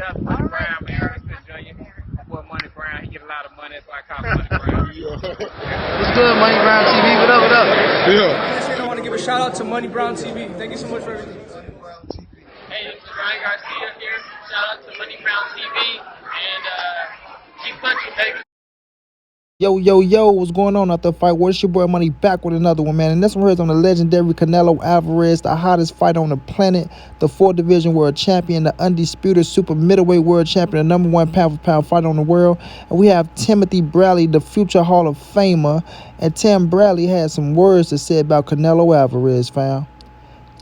Shout out to Money Brown, man. Ernest Jr. Boy, Money Brown, he get a lot of money. That's why I call him Money Brown. What's good, Money Brown TV? What up, what up? Yeah. I want to give a shout out to Money Brown TV. Thank you so much for everything. Hey, this is Ryan Garcia here. Shout out to Money Brown TV. And keep punching, baby. Yo, what's going on out there, fight? What's your boy Money back with another one, man? And this one here is on the legendary Canelo Alvarez, the hottest fight on the planet, the 4th division world champion, the undisputed super middleweight world champion, the #1 pound-for-pound fighter on the world. And we have Timothy Bradley, the future Hall of Famer. And Tim Bradley had some words to say about Canelo Alvarez, fam.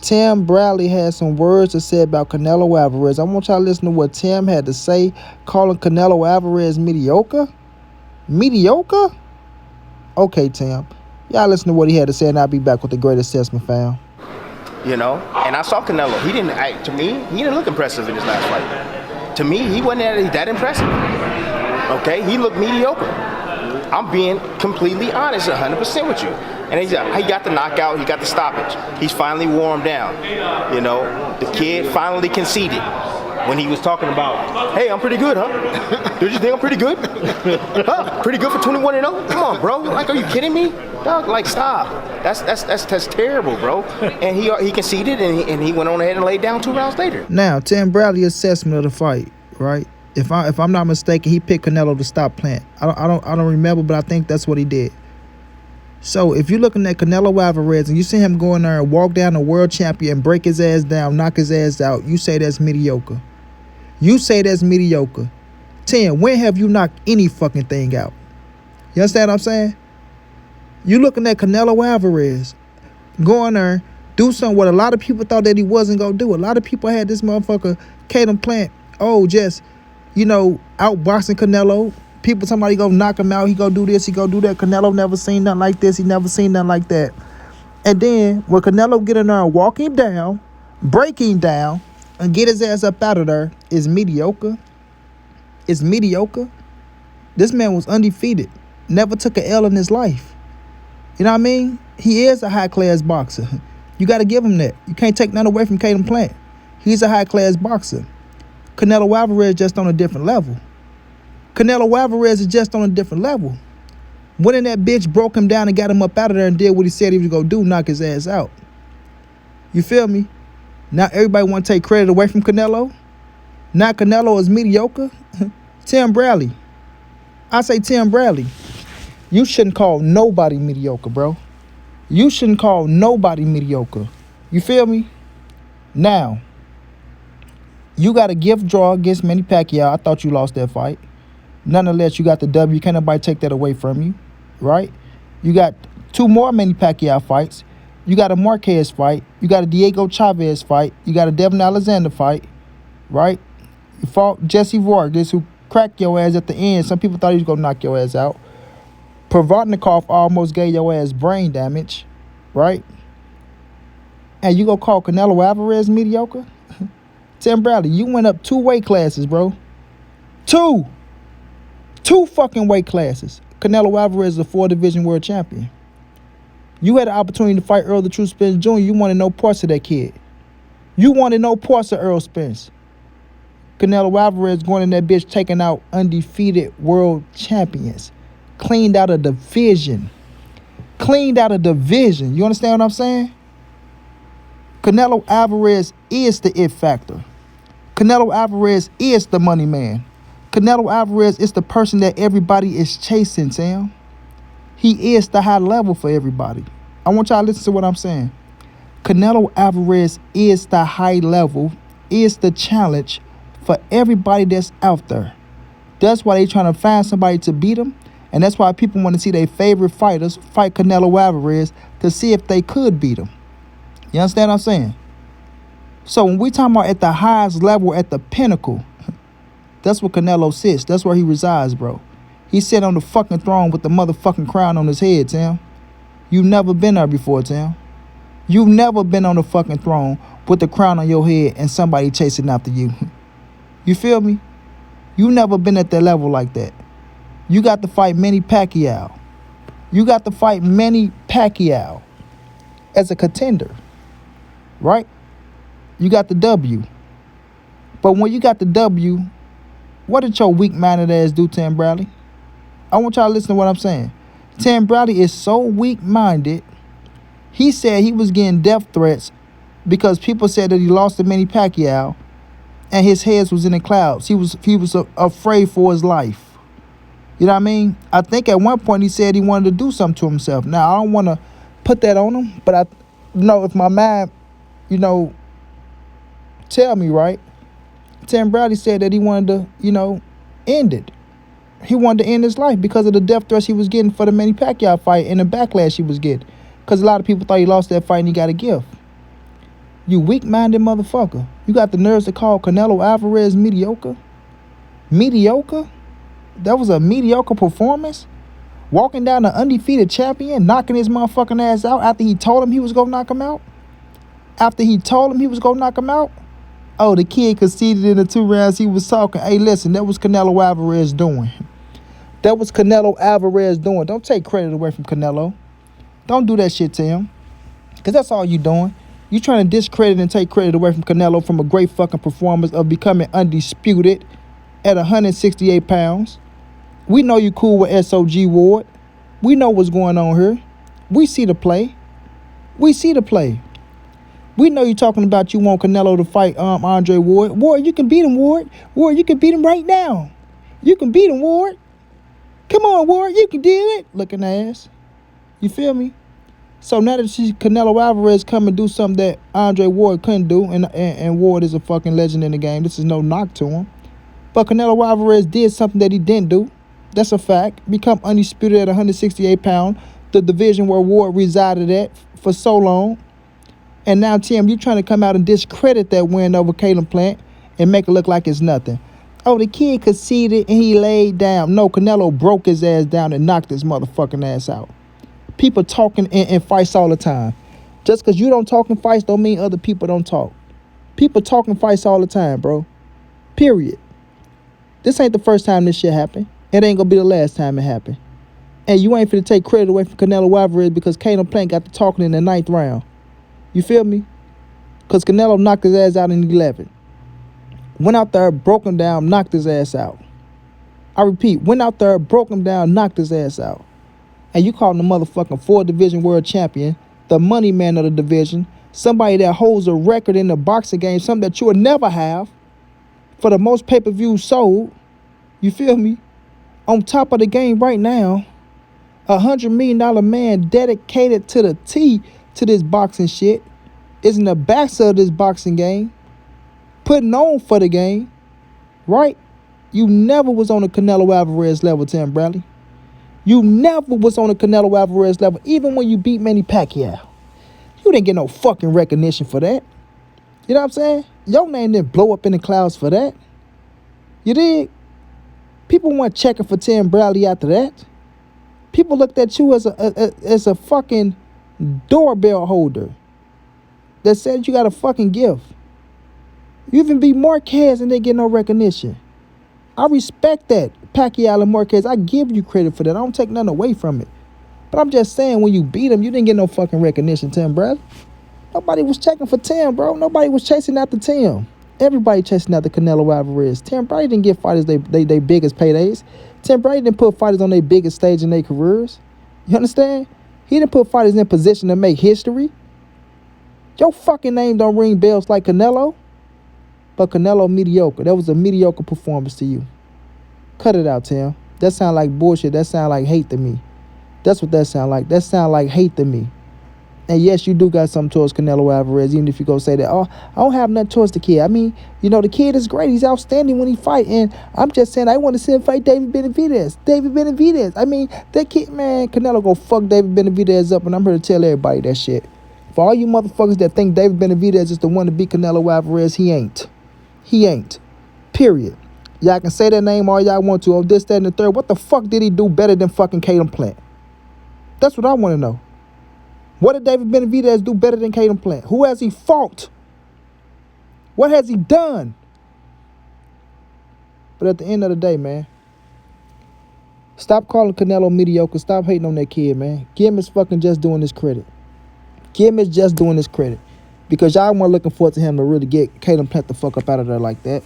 Tim Bradley had some words to say about Canelo Alvarez. I want y'all to listen to what Tim had to say, calling Canelo Alvarez mediocre. Mediocre? Okay, Tim. Y'all listen to what he had to say, and I'll be back with the great assessment, fam. You know, and I saw Canelo. To me, he didn't look impressive in his last fight. To me, he wasn't that impressive. Okay, he looked mediocre. I'm being completely honest, 100% with you. And he got the knockout, he got the stoppage. He's finally warmed down. You know, the kid finally conceded. When he was talking about, hey, I'm pretty good, huh? Did you think I'm pretty good? Huh? Pretty good for 21-0? Come on, bro. Like, are you kidding me? Dog, like, stop. That's terrible, bro. And he conceded, and he went on ahead and laid down 2 rounds later. Now, Tim Bradley's assessment of the fight, right? If I'm not mistaken, he picked Canelo to stop Plant. I don't remember, but I think that's what he did. So if you're looking at Canelo Alvarez and you see him go in there and walk down the world champion, break his ass down, knock his ass out, you say that's mediocre. You say that's mediocre. Tim, when have you knocked any fucking thing out? You understand what I'm saying? You looking at Canelo Alvarez go in there, do something what a lot of people thought that he wasn't going to do. A lot of people had this motherfucker, Caden Plant, just, outboxing Canelo. People, somebody go knock him out. He go do this. He go do that. Canelo never seen nothing like this. He never seen nothing like that. And then when Canelo get in there and walk him down, break him down, and get his ass up out of there, is mediocre. It's mediocre. This man was undefeated. Never took an L in his life. You know what I mean? He is a high-class boxer. You got to give him that. You can't take none away from Caden Plant. He's a high-class boxer. Canelo Alvarez just on a different level. Canelo Alvarez is just on a different level. When that bitch broke him down and got him up out of there and did what he said he was going to do, knock his ass out. You feel me? Now everybody want to take credit away from Canelo. Now Canelo is mediocre. Tim Bradley. I say Tim Bradley. You shouldn't call nobody mediocre, bro. You shouldn't call nobody mediocre. You feel me? Now, you got a gift draw against Manny Pacquiao. I thought you lost that fight. Nonetheless, you got the W. Can't nobody take that away from you, right? You got 2 more Manny Pacquiao fights. You got a Marquez fight. You got a Diego Chavez fight. You got a Devin Alexander fight, right? You fought Jesse Vargas, who cracked your ass at the end. Some people thought he was going to knock your ass out. Provodnikov almost gave your ass brain damage, right? And you going to call Canelo Alvarez mediocre? Tim Bradley, you went up 2 weight classes, bro. 2 fucking weight classes. Canelo Alvarez is a 4th division world champion. You had the opportunity to fight Earl the True Spence Jr. You wanted no parts of that kid. You wanted no parts of Earl Spence. Canelo Alvarez going in that bitch taking out undefeated world champions. Cleaned out a division. You understand what I'm saying? Canelo Alvarez is the it factor. Canelo Alvarez is the money man. Canelo Alvarez is the person that everybody is chasing, Sam. He is the high level for everybody. I want y'all to listen to what I'm saying. Canelo Alvarez is the high level, is the challenge for everybody that's out there. That's why they trying to find somebody to beat him. And that's why people want to see their favorite fighters fight Canelo Alvarez to see if they could beat him. You understand what I'm saying? So when we talking about at the highest level, at the pinnacle, that's where Canelo sits. That's where he resides, bro. He sit on the fucking throne with the motherfucking crown on his head, Tim. You've never been there before, Tim. You've never been on the fucking throne with the crown on your head and somebody chasing after you. You feel me? You never been at that level like that. You got to fight Manny Pacquiao. You got to fight Manny Pacquiao as a contender, right? You got the W. But when you got the W, what did your weak-minded ass do, Tim Bradley? I want y'all to listen to what I'm saying. Tim Bradley is so weak-minded. He said he was getting death threats because people said that he lost to Manny Pacquiao and his head was in the clouds. He was afraid for his life. You know what I mean? I think at one point he said he wanted to do something to himself. Now, I don't want to put that on him, but if my mind, tell me right, Tim Bradley said that he wanted to, end it. He wanted to end his life because of the death threats he was getting for the Manny Pacquiao fight and the backlash he was getting. Because a lot of people thought he lost that fight and he got a gift. You weak-minded motherfucker. You got the nerves to call Canelo Alvarez mediocre? Mediocre? That was a mediocre performance? Walking down the undefeated champion, knocking his motherfucking ass out after he told him he was going to knock him out? After he told him he was going to knock him out? Oh, the kid conceded in the 2 rounds he was talking. Hey, listen, that was Canelo Alvarez doing. That was Canelo Alvarez doing. Don't take credit away from Canelo. Don't do that shit to him. Because that's all you doing. You trying to discredit and take credit away from Canelo from a great fucking performance of becoming undisputed at 168 pounds. We know you cool with SOG Ward. We know what's going on here. We see the play. We see the play. We know you talking about you want Canelo to fight Andre Ward. Ward, you can beat him, Ward. Ward, you can beat him right now. You can beat him, Ward. Come on, Ward, you can do it. Looking ass. You feel me? So now that Canelo Alvarez come and do something that Andre Ward couldn't do, and Ward is a fucking legend in the game, this is no knock to him. But Canelo Alvarez did something that he didn't do. That's a fact. Become undisputed at 168 pounds, the division where Ward resided at for so long. And now, Tim, you trying to come out and discredit that win over Caleb Plant and make it look like it's nothing. Oh, the kid conceded and he laid down. No, Canelo broke his ass down and knocked his motherfucking ass out. People talking in fights all the time. Just because you don't talk in fights don't mean other people don't talk. People talk in fights all the time, bro. Period. This ain't the first time this shit happened. It ain't gonna be the last time it happened. And you ain't finna take credit away from Canelo Alvarez because Caleb Plant got to talking in the 9th round. You feel me? Because Canelo knocked his ass out in 11. Went out there, broke him down, knocked his ass out. I repeat, went out there, broke him down, knocked his ass out. And you calling the motherfucking 4-division world champion, the money man of the division, somebody that holds a record in the boxing game, something that you will never have, for the most pay-per-views sold. You feel me? On top of the game right now, $100 million man dedicated to the T to this boxing shit, is in the backside of this boxing game, putting on for the game, right? You never was on the Canelo Alvarez level, Tim Bradley. You never was on the Canelo Alvarez level, even when you beat Manny Pacquiao. You didn't get no fucking recognition for that. You know what I'm saying? Your name didn't blow up in the clouds for that. You dig? People weren't checking for Tim Bradley after that. People looked at you as a fucking doorbell holder that said you got a fucking gift. You even beat Marquez and they get no recognition. I respect that. Pacquiao and Marquez, I give you credit for that. I don't take nothing away from it. But I'm just saying, when you beat him, you didn't get no fucking recognition, Tim Bradley. Nobody was checking for Tim, bro. Nobody was chasing after Tim. Everybody chasing after Canelo Alvarez. Tim Bradley didn't give fighters they biggest paydays. Tim Bradley didn't put fighters on their biggest stage in their careers. You understand? He didn't put fighters in position to make history. Your fucking name don't ring bells like Canelo. But Canelo mediocre. That was a mediocre performance to you. Cut it out, Tim. That sound like bullshit. That sound like hate to me. That's what that sound like. That sound like hate to me. And yes, you do got something towards Canelo Alvarez, even if you go say that, oh, I don't have nothing towards the kid. I mean, the kid is great. He's outstanding when he fight. And I'm just saying, I want to see him fight David Benavidez. David Benavidez. I mean, that kid, man, Canelo go fuck David Benavidez up, and I'm here to tell everybody that shit. For all you motherfuckers that think David Benavidez is the one to beat Canelo Alvarez, he ain't. He ain't. Period. Y'all can say that name all y'all want to. Oh, this, that, and the third. What the fuck did he do better than fucking Caleb Plant? That's what I want to know. What did David Benavidez do better than Caleb Plant? Who has he fought? What has he done? But at the end of the day, man, stop calling Canelo mediocre. Stop hating on that kid, man. Give him his fucking just doing his credit. Give him his just doing his credit. because y'all weren't looking forward to him to really get Caleb Plant the fuck up out of there like that.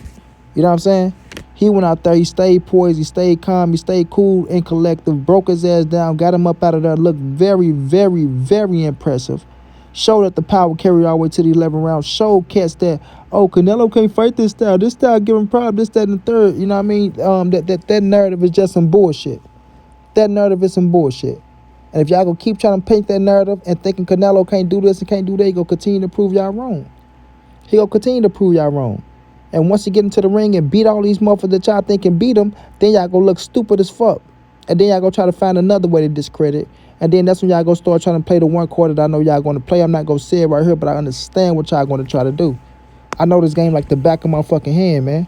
You know what I'm saying? He went out there, he stayed poised, he stayed calm, he stayed cool and collective, broke his ass down, got him up out of there, looked very, very, very impressive. Showed that the power carried all the way to the 11th round. Showed cats that, oh, Canelo can't fight this style. This style give him problem, this, that, and the third. You know what I mean? That narrative is just some bullshit. That narrative is some bullshit. And if y'all gonna keep trying to paint that narrative and thinking Canelo can't do this and can't do that, he gonna continue to prove y'all wrong. He gonna continue to prove y'all wrong. And once he get into the ring and beat all these motherfuckers that y'all think can beat him, then y'all gonna look stupid as fuck. And then y'all gonna try to find another way to discredit. And then that's when y'all gonna start trying to play the one quarter that I know y'all gonna play. I'm not gonna say it right here, but I understand what y'all gonna try to do. I know this game like the back of my fucking hand, man.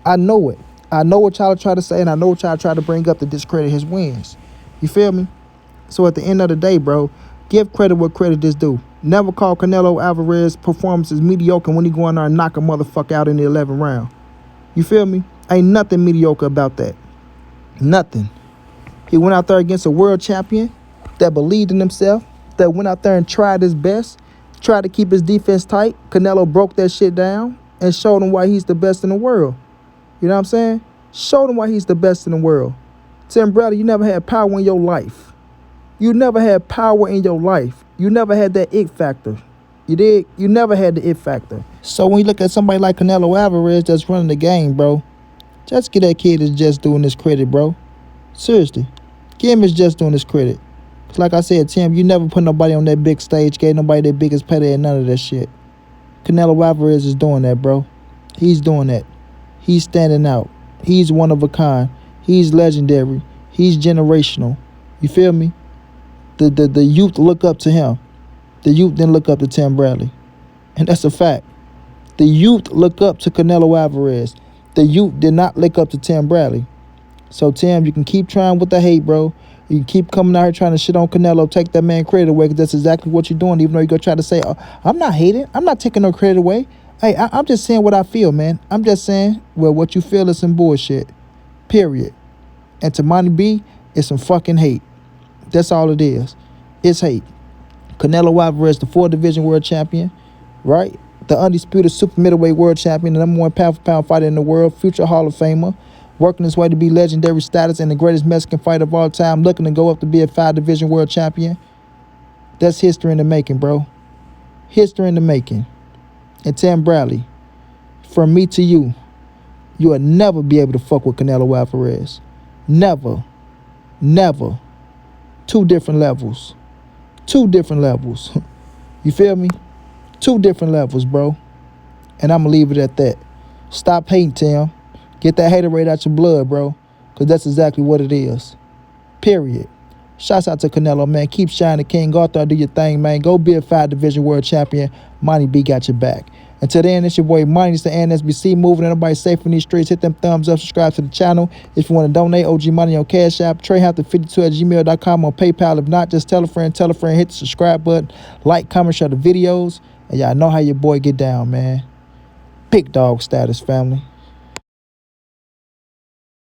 I know it. I know what y'all try to say, and I know what y'all try to bring up to discredit his wins. You feel me? So at the end of the day, bro, give credit what credit is due. Never call Canelo Alvarez performances mediocre when he go in there and knock a motherfucker out in the 11th round. You feel me? Ain't nothing mediocre about that. Nothing. He went out there against a world champion that believed in himself, that went out there and tried his best, tried to keep his defense tight. Canelo broke that shit down and showed him why he's the best in the world. You know what I'm saying? Showed him why he's the best in the world. Tim Bradley, you never had power in your life. You never had power in your life. You never had that it factor. You did? You never had the it factor. So when you look at somebody like Canelo Alvarez that's running the game, bro, just give that kid his just doing his credit, bro. Seriously. Give him his just doing his credit. Cause like I said, Tim, you never put nobody on that big stage, gave nobody their biggest payday and none of that shit. Canelo Alvarez is doing that, bro. He's doing that. He's standing out. He's one of a kind. He's legendary. He's generational. You feel me? The youth look up to him. The youth didn't look up to Tim Bradley. And that's a fact. The youth look up to Canelo Alvarez. The youth did not look up to Tim Bradley. So, Tim, you can keep trying with the hate, bro. You can keep coming out here trying to shit on Canelo, take that man credit away, because that's exactly what you're doing, even though you're going to try to say, oh, I'm not hating. I'm not taking no credit away. Hey, I'm just saying what I feel, man. I'm just saying, well, what you feel is some bullshit. Period. And to Monty B, it's some fucking hate. That's all it is. It's hate. Canelo Alvarez, the 4-division world champion, right? The undisputed super middleweight world champion, the number 1 pound-for-pound fighter in the world, future Hall of Famer, working his way to be legendary status and the greatest Mexican fighter of all time, looking to go up to be a 5-division world champion. That's history in the making, bro. History in the making. And Tim Bradley, from me to you, you will never be able to fuck with Canelo Alvarez. Never. Never. 2 different levels. 2 different levels. You feel me? 2 different levels, bro. And I'm going to leave it at that. Stop hating, Tim. Get that haterade out your blood, bro. Because that's exactly what it is. Period. Shouts out to Canelo, man. Keep shining, King. Go out there, do your thing, man. Go be a 5-division world champion. Monty B got your back. Until then, it's your boy Monty. It's the NSBC moving. Everybody safe in these streets. Hit them thumbs up. Subscribe to the channel. If you want to donate, OG Money on Cash App. TreyHunters52@gmail.com on PayPal. If not, just tell a friend. Hit the subscribe button. Like, comment, share the videos. And y'all know how your boy get down, man. Big dog status, family.